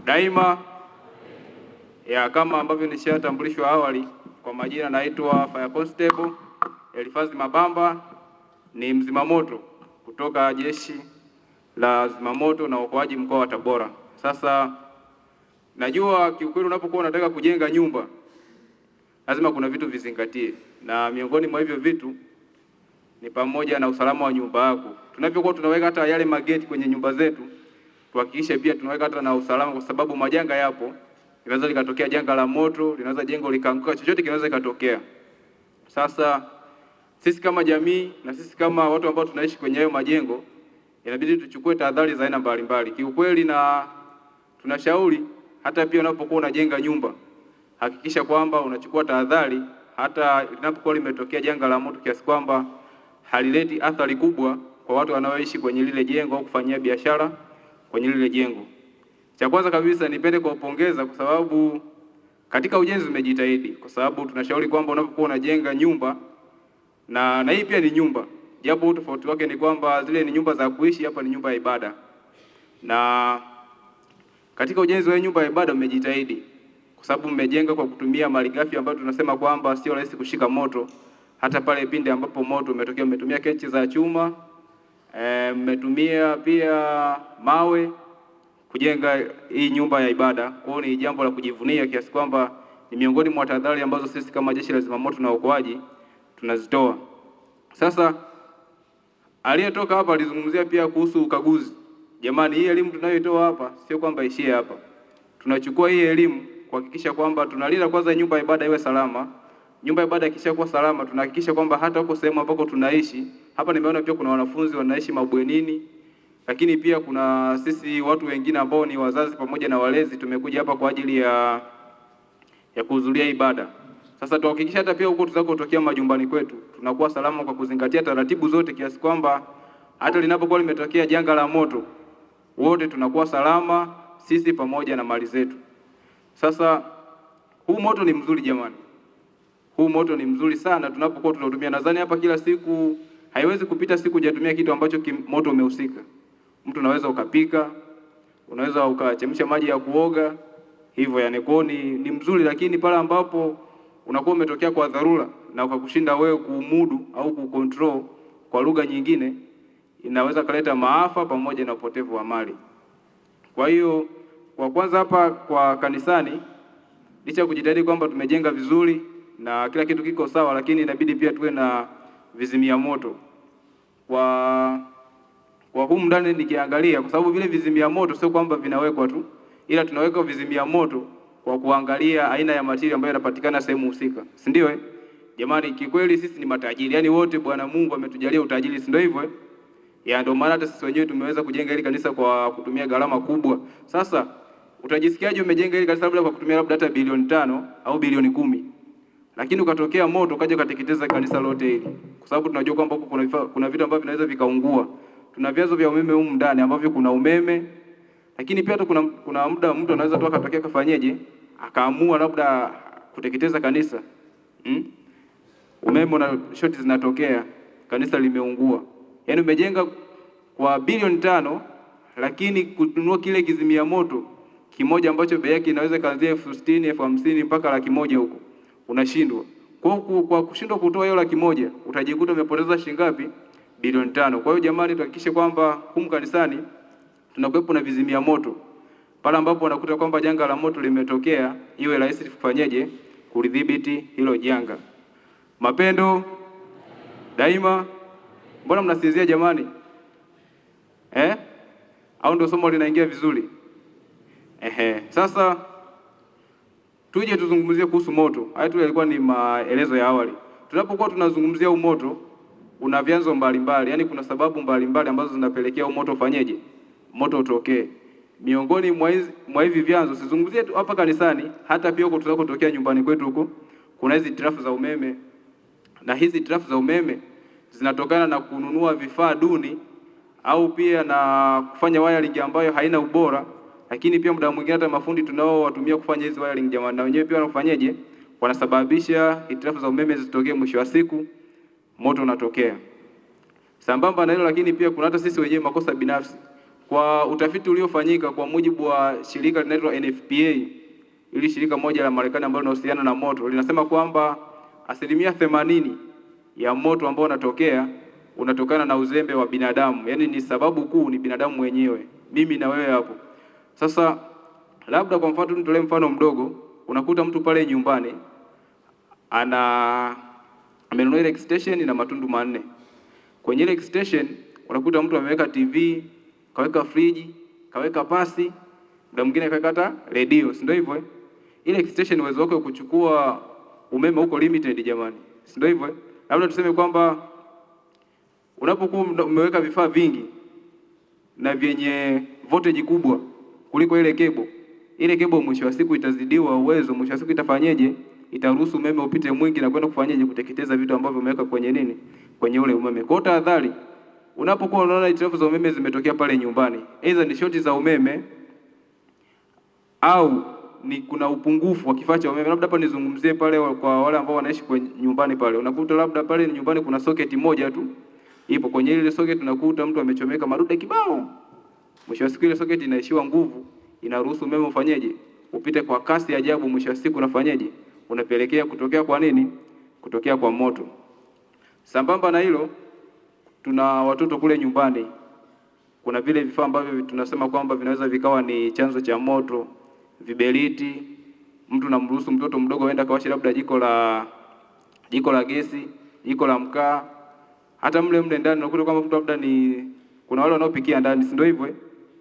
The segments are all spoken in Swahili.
daima. Kama ambavyo nishatambulishwa awali, kwa majina naitwa Fire Constable Elifazi Mabamba, ni mzimamoto kutoka Jeshi la Zimamoto na Uokoaji mkoa wa Tabora. Sasa najua kiukweli unapokuwa unataka kujenga nyumba lazima kuna vitu vizingatie, na miongoni mwa hivyo vitu ni pamoja na usalama wa nyumba yako. Tunapokuwa tunaweka hata yale mageti kwenye nyumba zetu, tuhakikishe pia tunaweka hata na usalama, kwa sababu majanga yapo. Inaweza likatokea janga la moto, linaweza jengo likaanguka, chochote kinaweza ikatokea. Sasa sisi kama jamii na sisi kama watu ambao tunaishi kwenye hayo majengo, inabidi tuchukue tahadhari za aina mbalimbali kiukweli, na tunashauri hata pia unapokuwa unajenga nyumba, hakikisha kwamba unachukua tahadhari hata linapokuwa limetokea janga la moto, kiasi kwamba halileti athari kubwa kwa watu wanaoishi kwenye lile jengo au kufanyia biashara kwenye lile jengo. Cha kwanza kabisa nipende kuwapongeza kwa sababu katika ujenzi umejitahidi, kwa sababu tunashauri kwamba unapokuwa unajenga nyumba na hii pia ni nyumba, japo tofauti wake ni kwamba zile ni nyumba za kuishi, hapa ni nyumba ya ibada. Na katika ujenzi wa nyumba ya ibada umejitahidi kwa sababu mmejenga kwa kutumia malighafi ambayo tunasema kwamba sio rahisi kushika moto. Hata pale pindi ambapo moto umetokea, umetumia kenchi za chuma, mmetumia pia mawe kujenga hii nyumba ya ibada. Kwa hiyo ni jambo la kujivunia kiasi kwamba ni miongoni mwa tahadhari ambazo sisi kama Jeshi la Zimamoto na Uokoaji tunazitoa. Sasa aliyetoka hapa alizungumzia pia kuhusu ukaguzi. Jamani, hii elimu tunayoitoa hapa sio kwamba ishie hapa. Tunachukua hii elimu kuhakikisha kwamba tunalinda kwanza nyumba ya ibada iwe salama. Nyumba ya ibada ikishakuwa salama, tunahakikisha kwamba hata huko sehemu ambako tunaishi, hapa nimeona pia kuna wanafunzi wanaishi mabwenini, lakini pia kuna sisi watu wengine ambao ni wazazi pamoja na walezi, tumekuja hapa kwa ajili ya kuhudhuria ibada. Sasa tuhakikisha hata pia huko tutakotokea majumbani kwetu tunakuwa salama kwa kuzingatia taratibu zote, kiasi kwamba hata linapokuwa limetokea janga la moto wote tunakuwa salama, sisi pamoja na mali zetu. Sasa huu moto ni mzuri jamani. Huu moto ni mzuri sana tunapokuwa tunatumia. Nadhani hapa kila siku haiwezi kupita siku hujatumia kitu ambacho moto umehusika. Mtu unaweza ukapika, unaweza ukachemsha maji ya kuoga, hivyo yani kwao ni mzuri, lakini pale ambapo unakuwa umetokea kwa dharura na ukakushinda wewe kuumudu au kucontrol, kwa lugha nyingine, inaweza kuleta maafa pamoja na upotevu wa mali. Kwa hiyo kwa kwanza hapa kwa kanisani, licha kujitahidi kwamba tumejenga vizuri na kila kitu kiko sawa, lakini inabidi pia tuwe na vizimia moto. Kwa humu ndani nikiangalia, kwa sababu vile vizimia moto sio kwamba vinawekwa tu, ila tunaweka vizimia moto kwa kuangalia aina ya material ambayo inapatikana sehemu husika. Si ndio Jamani, kikweli sisi ni matajiri. Yaani wote Bwana Mungu ametujalia utajiri, si ndio hivyo ndio maana hata sisi wenyewe tumeweza kujenga hili kanisa kwa kutumia gharama kubwa. Sasa utajisikiaje umejenga hili kanisa labda kwa kutumia labda hata bilioni 5 au bilioni 10, lakini ukatokea moto ukaja ukateketeza kanisa lote hili? Kwa sababu tunajua kwamba huko kuna vitu ambavyo vinaweza vikaungua. Tuna vyanzo vya umeme humu ndani ambavyo kuna umeme, lakini pia kuna muda mtu anaweza tu akatokea kafanyeje, akaamua labda kuteketeza kanisa. Umeme na shoti zinatokea, kanisa limeungua. Yaani umejenga kwa bilioni 5, lakini kununua kile kizimia moto kimoja ambacho bei yake inaweza kuanzia 60,000, 50,000 mpaka 100,000 huko, unashindwa. Kwa kushindwa kutoa hiyo 100,000 utajikuta umepoteza shilingi ngapi? Bilioni 5. Kwa hiyo jamani, tuhakikishe kwamba humu kanisani tunakuwepo na vizimia moto. Pale ambapo unakuta kwamba janga la moto limetokea, iwe rahisi kufanyaje kulidhibiti hilo janga. Mapendo daima. Mbona mnasinzia jamani? Au ndio somo linaingia vizuri? Sasa tuje tuzungumzie kuhusu moto. Haya tu yalikuwa ni maelezo ya awali. Tunapokuwa tunazungumzia moto, una vyanzo mbalimbali, yani kuna sababu mbalimbali ambazo zinapelekea moto ufanyeje, moto utokee. Miongoni mwa hivi vyanzo, sizungumzie tu hapa kanisani, hata pia huko tunakotokea nyumbani kwetu huko, kuna hizi trafu za umeme. Na hizi trafu za umeme zinatokana na kununua vifaa duni au pia na kufanya wiring ambayo haina ubora, lakini pia muda mwingine hata mafundi tunao watumia kufanya hizi wiring jamani, na wenyewe pia wanafanyaje, wanasababisha hitilafu za umeme zitokee, mwisho wa siku moto unatokea. Sambamba na hilo, lakini pia kuna hata sisi wenyewe makosa binafsi. Kwa utafiti uliofanyika kwa mujibu wa shirika linaloitwa NFPA, ili shirika moja la Marekani ambalo linahusiana na moto, linasema kwamba 80% ya moto ambao unatokana na uzembe wa binadamu. Yaani ni sababu kuu ni binadamu mwenyewe, mimi na wewe hapo. Sasa labda kwa mfano nitolee mfano mdogo, unakuta mtu pale nyumbani amenunua ile extension na matundu 4. Kwenye ile extension unakuta mtu ameweka TV, kaweka friji, kaweka pasi, muda mwingine kakata radio, si ndio hivyo? Ile extension uwezo wake kuchukua umeme huko limited jamani, si ndio hivyo? Labda tuseme kwamba unapokuwa umeweka vifaa vingi na vyenye voltage kubwa kuliko ile cable mwisho wa siku itazidiwa uwezo, mwisho wa siku itafanyeje? Itaruhusu umeme upite mwingi na kwenda kufanyaje? Kuteketeza vitu ambavyo umeweka kwenye nini? Kwenye ule umeme. Kwa tahadhari, unapokuwa unaona hitilafu za umeme zimetokea pale nyumbani, aidha ni shoti za umeme au ni kuna upungufu wa kifaa cha umeme. Labda hapa nizungumzie pale kwa wale ambao wanaishi kwenye nyumbani pale. Unakuta labda pale nyumbani kuna socket moja tu ipo, kwenye ile socket unakuta mtu amechomeka madude kibao. Mwisho wa siku ile socket inaishiwa nguvu, inaruhusu umeme ufanyeje? Upite kwa kasi ajabu, mwisho wa siku unafanyaje? Unapelekea kutokea kwa moto. Sambamba na hilo, tuna watoto kule nyumbani. Kuna vile vifaa ambavyo tunasema kwamba vinaweza vikawa ni chanzo cha moto, viberiti. Mtu namruhusu mtoto mdogo aenda kawasha labda jiko la gesi, jiko la mkaa. Hata mle ndani unakuta kwamba mtu labda kuna wale wanaopikia ndani, si ndio hivyo?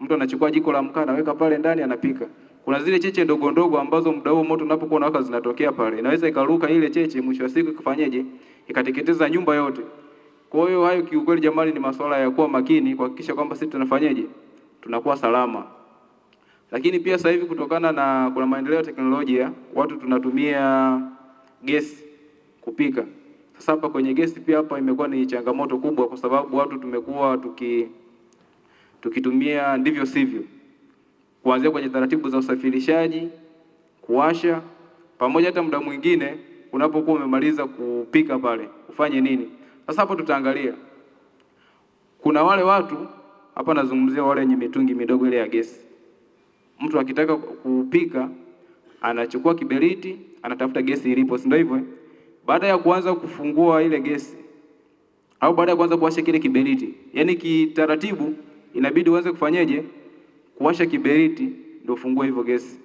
Mtu anachukua jiko la mkaa anaweka pale ndani anapika. Kuna zile cheche ndogo ndogo ambazo muda huo moto unapokuwa unawaka zinatokea pale. Inaweza ikaruka ile cheche, mwisho wa siku ikafanyaje? Ikateketeza nyumba yote. Kwa hiyo hayo kiukweli jamani, ni masuala ya kuwa makini kuhakikisha kwamba sisi tunafanyaje? Tunakuwa salama. Lakini pia sasa hivi kutokana na kuna maendeleo ya teknolojia, watu tunatumia gesi kupika. Sasa hapa kwenye gesi pia hapa imekuwa ni changamoto kubwa, kwa sababu watu tumekuwa tukitumia ndivyo sivyo, kuanzia kwenye taratibu za usafirishaji, kuwasha, pamoja hata muda mwingine unapokuwa umemaliza kupika pale ufanye nini. Sasa hapo tutaangalia, kuna wale watu hapa, nazungumzia wale wenye mitungi midogo ile ya gesi. Mtu akitaka kupika anachukua kiberiti, anatafuta gesi ilipo, si ndio hivyo? Baada ya kuanza kufungua ile gesi au baada ya kuanza kuwasha kile kiberiti, yani kitaratibu inabidi uanze kufanyaje? Kuwasha kiberiti ndio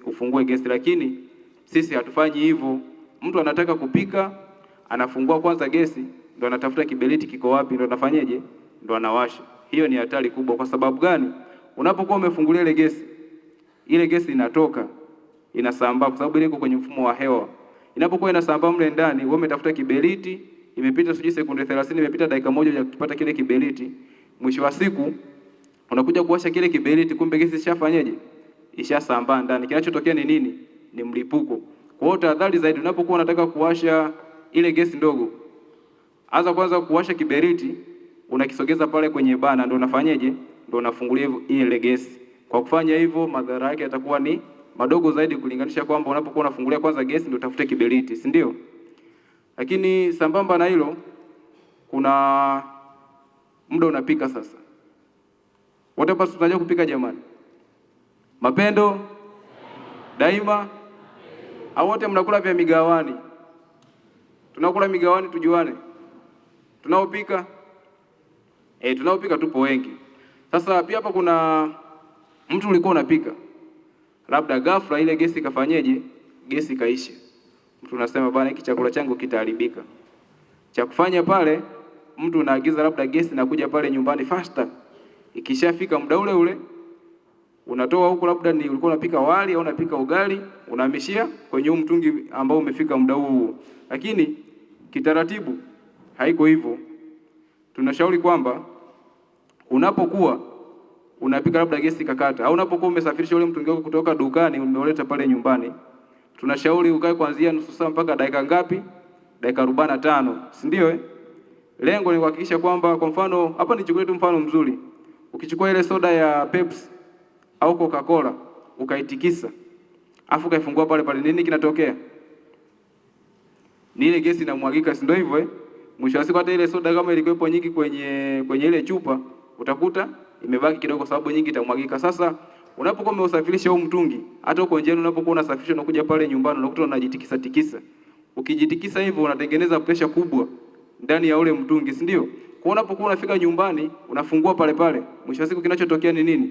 ufungue gesi. Lakini sisi hatufanyi hivyo. Mtu anataka kupika, anafungua kwanza gesi, ndio anatafuta kiberiti kiko wapi, ndio anafanyaje? Ndio anawasha. Hiyo ni hatari kubwa. Kwa sababu gani? Unapokuwa umefungulia ile gesi inatoka, inasambaa, kwa sababu ile iko kwenye mfumo wa hewa. Inapokuwa inasambaa mle ndani, wewe umetafuta kiberiti, imepita sekunde 30, imepita dakika moja ya kupata kile kiberiti, mwisho wa siku unakuja kuwasha kile kiberiti, kumbe gesi ishafanyaje? Ishasambaa ndani. Kinachotokea ni nini? Ni mlipuko. Kwa hiyo tahadhari zaidi, unapokuwa unataka kuwasha ile gesi ndogo, anza kwanza kuwasha kiberiti, unakisogeza pale kwenye bana, ndio unafanyaje? Ndio unafungulia ile gesi. Kwa kufanya hivyo, madhara yake yatakuwa ni madogo zaidi kulinganisha kwamba unapokuwa unafungulia kwanza gesi ndio utafute kiberiti, si ndio? Lakini sambamba na hilo, kuna muda unapika sasa. Wote hapa tunajua kupika jamani? Mapendo daima au wote mnakula vya migawani? Tunakula migawani tujuane. Tunaopika tunaopika tupo wengi. Sasa pia hapa kuna mtu ulikuwa unapika, labda ghafla ile gesi kafanyeje? Gesi kaisha. Mtu unasema bwana, hiki chakula changu kitaharibika. Cha kufanya pale, mtu unaagiza labda gesi na kuja pale nyumbani faster. Ikishafika muda ule unatoa huko, labda ni ulikuwa unapika wali au unapika ugali, unahamishia kwenye mtungi ambao umefika muda huu. Lakini kitaratibu haiko hivyo. Tunashauri kwamba unapokuwa unapika labda gesi kakata, au unapokuwa umesafirisha ule mtungi wako kutoka dukani umeuleta pale nyumbani, tunashauri ukae kuanzia nusu saa mpaka dakika ngapi? Dakika 45, si ndio? Lengo ni kuhakikisha kwamba, kwa mfano hapa nichukue tu mfano mzuri. Ukichukua ile soda ya Pepsi au Coca-Cola ukaitikisa, afu kaifungua pale, nini kinatokea? Ni ile gesi inamwagika, si ndio hivyo? Mwisho wa siku hata ile soda kama ilikuwepo nyingi kwenye ile chupa, utakuta imebaki kidogo kwa sababu nyingi itamwagika. Sasa unapokuwa umeusafirisha huu mtungi, hata uko njiani unapokuwa unasafirisha unakuja pale nyumbani unakuta unajitikisa tikisa. Ukijitikisa hivyo unatengeneza pressure kubwa ndani ya ule mtungi, si ndio? Kwa unapokuwa unafika nyumbani unafungua pale pale, mwisho wa siku kinachotokea ni nini?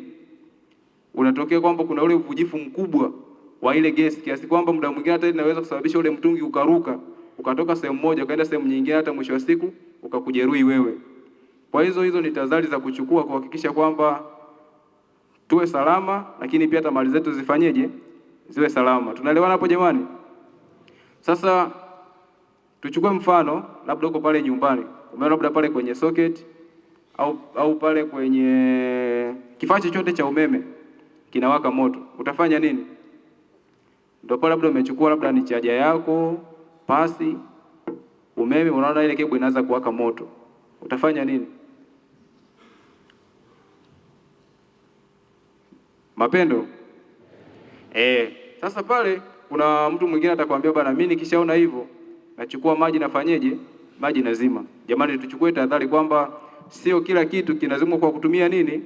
Unatokea kwamba kuna ule uvujifu mkubwa wa ile gesi kiasi kwamba muda mwingine hata inaweza kusababisha ule mtungi ukaruka, ukatoka sehemu moja ukaenda sehemu nyingine, hata mwisho wa siku ukakujeruhi wewe. Kwa hizo ni tahadhari za kuchukua kuhakikisha kwamba tuwe salama, lakini pia hata mali zetu zifanyeje? Ziwe salama. Tunaelewana hapo jamani? Sasa tuchukue mfano, labda uko pale nyumbani, umeona labda pale kwenye socket au pale kwenye kifaa chochote cha umeme kinawaka moto. Utafanya nini? Ndio pale labda umechukua labda ni chaja yako, pasi, umeme, unaona ile kebo inaanza kuwaka moto. Utafanya nini? Mapendo? Sasa pale kuna mtu mwingine atakwambia bana, mimi nikishaona hivyo nachukua maji nafanyeje? Maji nazima. Jamani, tuchukue tahadhari kwamba sio kila kitu kinazimwa kwa kutumia nini?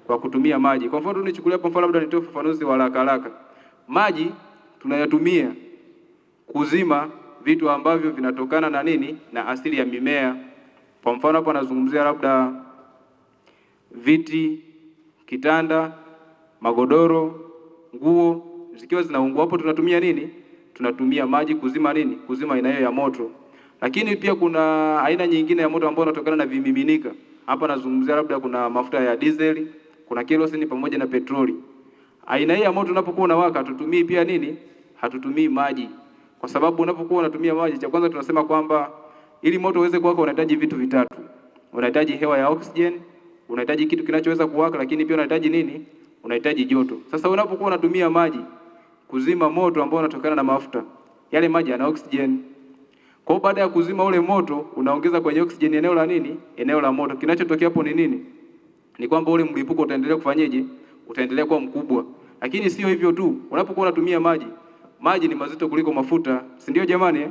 Kwa kutumia maji. Kwa mfano nichukulia kwa mfano labda nitoe ufafanuzi wa haraka haraka. Maji tunayatumia kuzima vitu ambavyo vinatokana na nini? Na asili ya mimea. Kwa mfano hapa nazungumzia labda viti, kitanda, magodoro, nguo zikiwa zinaungua, hapo tunatumia nini? Tunatumia maji kuzima nini? Kuzima aina hiyo ya moto. Lakini pia kuna aina nyingine ya moto ambayo inatokana na vimiminika. Hapa nazungumzia labda kuna mafuta ya diesel, kuna kerosene pamoja na petroli. Aina hii ya moto unapokuwa unawaka hatutumii pia nini? Hatutumii maji. Kwa sababu unapokuwa unatumia maji, cha kwanza tunasema kwamba ili moto uweze kuwaka unahitaji vitu vitatu. Unahitaji hewa ya oxygen, unahitaji kitu kinachoweza kuwaka, lakini pia unahitaji nini? Unahitaji joto. Sasa unapokuwa unatumia maji kuzima moto ambao unatokana na mafuta, yale maji yana oxygen. Kwa baada ya kuzima ule moto, unaongeza kwenye oxygen eneo la nini? Eneo la moto. Kinachotokea hapo ni nini? Ni kwamba ule mlipuko utaendelea kufanyeje? Utaendelea kuwa mkubwa. Lakini sio hivyo tu. Unapokuwa unatumia maji, maji ni mazito kuliko mafuta, si ndio jamani?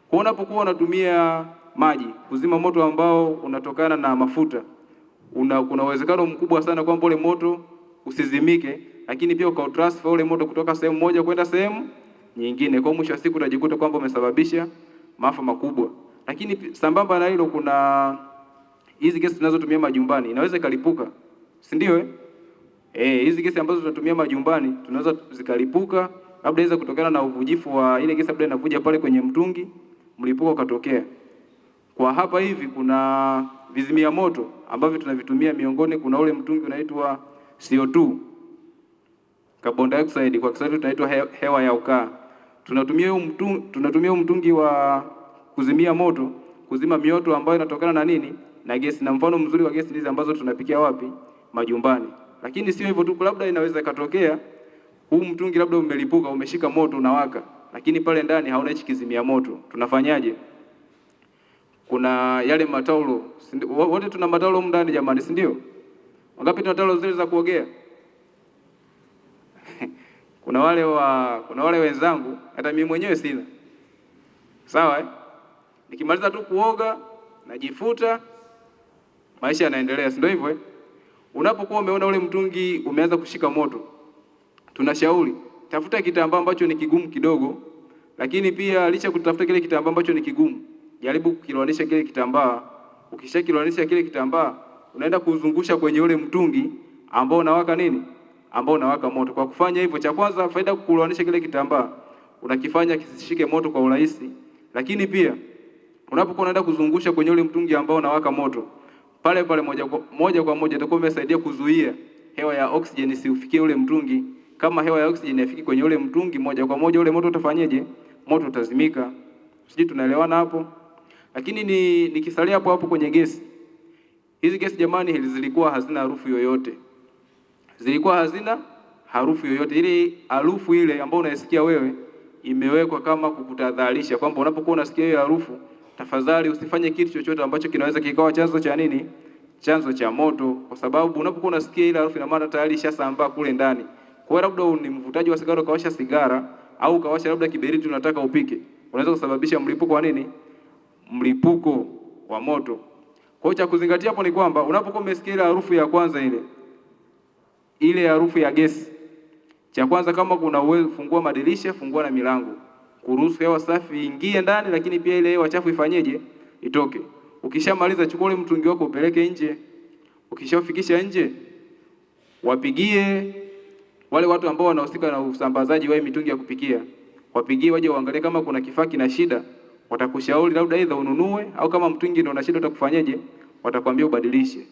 Kwa unapokuwa unatumia maji kuzima moto ambao unatokana na mafuta, kuna uwezekano mkubwa sana kwamba ule moto usizimike, lakini pia ukautransfer ule moto kutoka sehemu moja kwenda sehemu nyingine. Kwa mwisho wa siku utajikuta kwamba umesababisha maafa makubwa. Lakini sambamba na hilo, kuna hizi gesi tunazotumia majumbani, inaweza ikalipuka, si ndio? Hizi gesi ambazo tunatumia majumbani tunaweza zikalipuka, labda inaweza kutokana na uvujifu wa ile gesi, labda inavuja pale kwenye mtungi, mlipuko ukatokea. Kwa hapa hivi kuna vizimia moto ambavyo tunavitumia miongoni, kuna ule mtungi unaitwa CO2, carbon dioxide, kwa Kiswahili tunaitwa hewa ya ukaa. Tunatumia mtungi wa kuzimia moto kuzima mioto ambayo inatokana na nini? Na gesi. Na mfano mzuri wa gesi hizi ambazo tunapikia wapi? Majumbani. Lakini sio hivyo tu, labda inaweza ikatokea huu mtungi labda umelipuka, umeshika moto unawaka, lakini pale ndani hauna hichi kizimia moto. Tunafanyaje? Kuna yale mataulo. Wote tuna mataulo huko ndani jamani, si ndio? Wangapi tuna taulo zile za kuogea? Kuna wale wenzangu, hata mimi mwenyewe sina. Sawa Nikimaliza tu kuoga, najifuta, maisha yanaendelea, si ndio hivyo Unapokuwa umeona ule mtungi umeanza kushika moto, tunashauri tafuta kitambaa ambacho ni kigumu kidogo, lakini pia licha kutafuta kile kitambaa ambacho ni kigumu, jaribu kukiloanisha kile kitambaa. Ukishakiloanisha kile kitambaa, unaenda kuzungusha kwenye ule mtungi ambao unawaka nini? Ambao unawaka moto. Kwa kufanya hivyo, cha kwanza faida kuloanisha kile kitambaa, unakifanya kisishike moto kwa urahisi, lakini pia unapokuwa unaenda kuzungusha kwenye ule mtungi ambao unawaka moto, pale moja kwa moja itakuwa imesaidia kuzuia hewa ya oxygen isiufikie ule mtungi. Kama hewa ya oxygen ifiki kwenye ule mtungi, moja kwa moja ule moto utafanyeje? Moto utazimika. Sisi tunaelewana hapo? Lakini nikisalia hapo kwenye gesi. Hizi gesi jamani, zilikuwa hazina harufu yoyote. Zilikuwa hazina harufu yoyote. Ile harufu ile ambayo unaisikia wewe imewekwa kama kukutadharisha kwamba unapokuwa unasikia hiyo harufu, tafadhali usifanye kitu chochote ambacho kinaweza kikawa chanzo cha nini? Chanzo cha moto, kwa sababu unapokuwa unasikia ile harufu ina maana tayari ishasambaa kule ndani. Kwa hiyo labda ni mvutaji wa sigara ukawasha sigara au ukawasha labda kiberiti unataka upike, unaweza kusababisha mlipuko wa nini? Mlipuko wa moto. Kwa hiyo cha kuzingatia hapo ni kwamba unapokuwa umesikia ile harufu ya kwanza ile harufu ya gesi, cha kwanza kama kuna uwezo, fungua madirisha, fungua na milango, kuruhusu hewa safi ingie ndani, lakini pia ile hewa chafu ifanyeje? Itoke. Ukishamaliza chukua ule mtungi wako upeleke nje. Ukishafikisha nje, wapigie wale watu ambao wanahusika na usambazaji wa mitungi ya kupikia, wapigie waje waangalie kama kuna kifaa kina shida, watakushauri labda aidha ununue, au kama mtungi ndio una shida utakufanyaje, watakwambia ubadilishe.